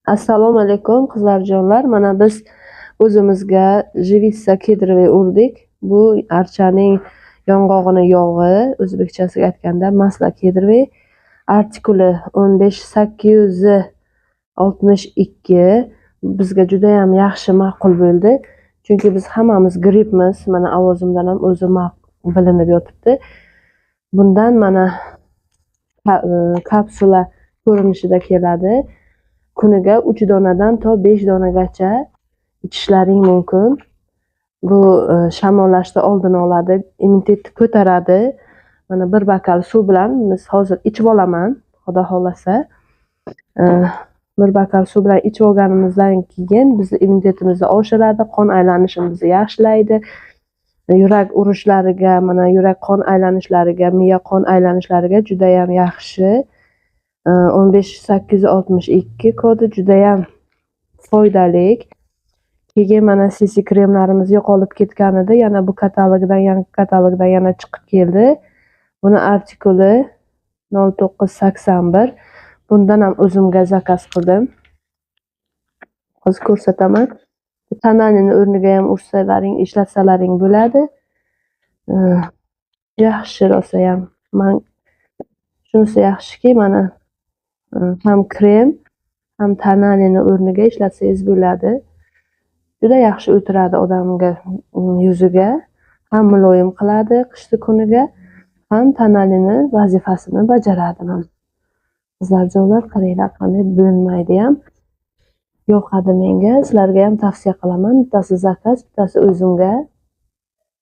Assalomu alaykum qizlarjonlar. Mana biz o'zimizga Jivitsa kedroviy urdik. Bu archaning yong'og'ini yog'i, o'zbekchasiga aytganda masla kedroviy. Artikuli 15862. Bizga juda ham yaxshi ma'qul bo'ldi. Chunki biz hammamiz grippmiz. Mana ovozimdan ham o'zi bilinib yotibdi. Bundan mana kapsula ko'rinishida keladi. Kuniga 3 donadan to 5 donagacha ichishlaring mumkin. Bu shamollashni oldini oladi, immunitetni ko'taradi. Mana bir bakal suv bilan biz hozir ichib olaman, xudo xolasa. Bir bakal suv bilan ichib olganimizdan keyin bizni immunitetimizni oshiradi, qon aylanishimizni yaxshilaydi. Yurak urishlariga, mana yurak qon aylanishlariga, miya qon aylanishlariga juda ham yaxshi. 15862 kodi juda ham foydali. Keyin mana CC kremlarimiz yo'qolib ketgan edi. Yana bu yangi katalogdan yana chiqib keldi. Buni artikuli 0981. Bundan ham o'zimga zakaz qildim. Hozir ko'rsataman. Bu tananini o'rniga ham ursalaring, ishlatsalaring bo'ladi. Yaxshi rosa ham. Men shunisi yaxshiki, mana ham krem, ham tananini o'rniga ishlatsangiz bo'ladi. Juda yaxshi o'tiradi odamga yuziga, ham muloyim qiladi qishki kuniga, ham tananini vazifasini bajaradi. Qizlarjonlar, qaranglar, qanday bilinmaydi ham. Yoqadi menga, sizlarga ham tavsiya qilaman. Bittasi zakaz, bittasi o'zimga.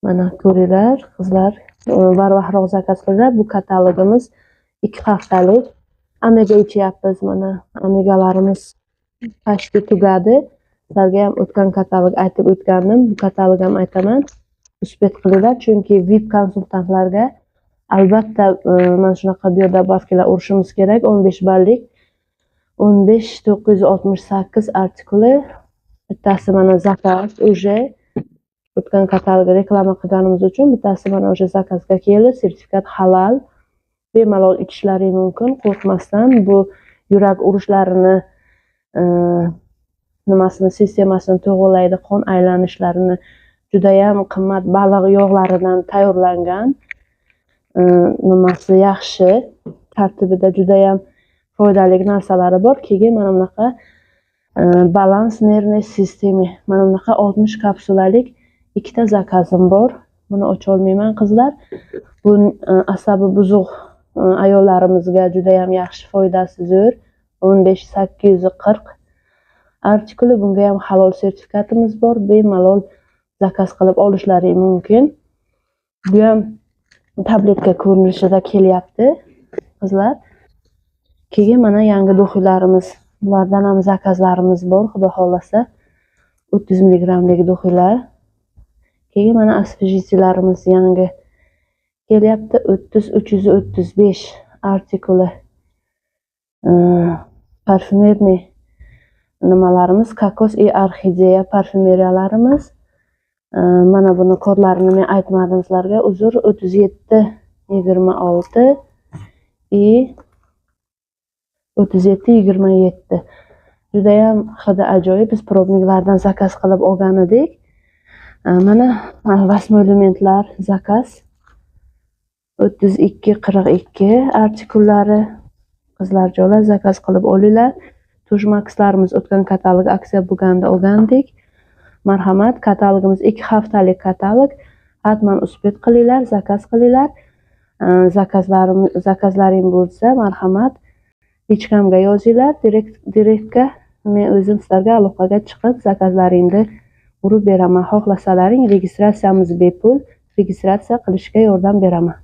Mana ko'ringlar, qizlar, barvaqtroq zakaz qilinglar. Bu katalogimiz 2 haftalik. Omega ichyapmiz, mana omegalarimiz qashki tugadi. Sizlarga ham o'tgan katalog aytib o'tgandim. Bu katalog ham aytaman. Uspet qilinglar, chunki VIP konsultantlarga albatta mana shunaqa biodobavkalar urishimiz kerak. 15 ballik 15968 artikuli. Bittasi mana zakaz, o'sha o'tgan katalogga reklama qilganimiz uchun bittasi mana o'sha zakazga keldi. Sertifikat halal. Bemalol ichishlaring mumkin, qo'rqmasdan. Bu yurak urishlarini sistemasini to'g'rilaydi, qon aylanishlarini, juda ham qimmat baliq yog'laridan tayyorlangan. Yaxshi, tartibida juda ham foydali narsalari bor. Keyin mana bunaqa balans nervniy sistemi, mana bunaqa 60 kapsulalik 2 ta zakazim bor. Buni ocha olmayman qizlar. Bu asabi buzuq ayollarimizga juda ham yaxshi, foydasi zo'r. 15840 artikuli. Bunga ham halol sertifikatimiz bor. Bemalol zakaz qilib olishlaring mumkin. Bu ham tabletka ko'rinishida kelyapti qizlar. Keyin mana yangi do'xiylarimiz, bulardan ham zakazlarimiz bor, xudo xolasa. 30 mglik do'xiylar. Keyin mana asvejителlarimiz yangi kelyapti. 335 artikuli. Parfumerniy nimalarimiz, kokos и orxideya parfumeriyalarimiz. Mana buni kodlarini men aytmadim sizlarga. Uzr, 3726 и 3727. Juda ham hidi ajoyib. Biz probniklardan zakaz qilib olgan edik. Mana vasmoelementlar zakaz 3242 artikullari. Qizlarjonlar, zakaz qilib olinglar. Tujmaxlarimiz o'tgan katalog aksiya bo'lganda olgandik. Marhamat, katalogimiz 2 haftalik katalog. Hatman uspet qilinglar, zakaz qilinglar. Zakazlaring bo'lsa, marhamat, ichkamga yozinglar, direktga. Men o'zim sizlarga aloqaga chiqib zakazlaringni urib beraman. Xohlasalaring registratsiyamiz bepul, registratsiya qilishga yordam beraman.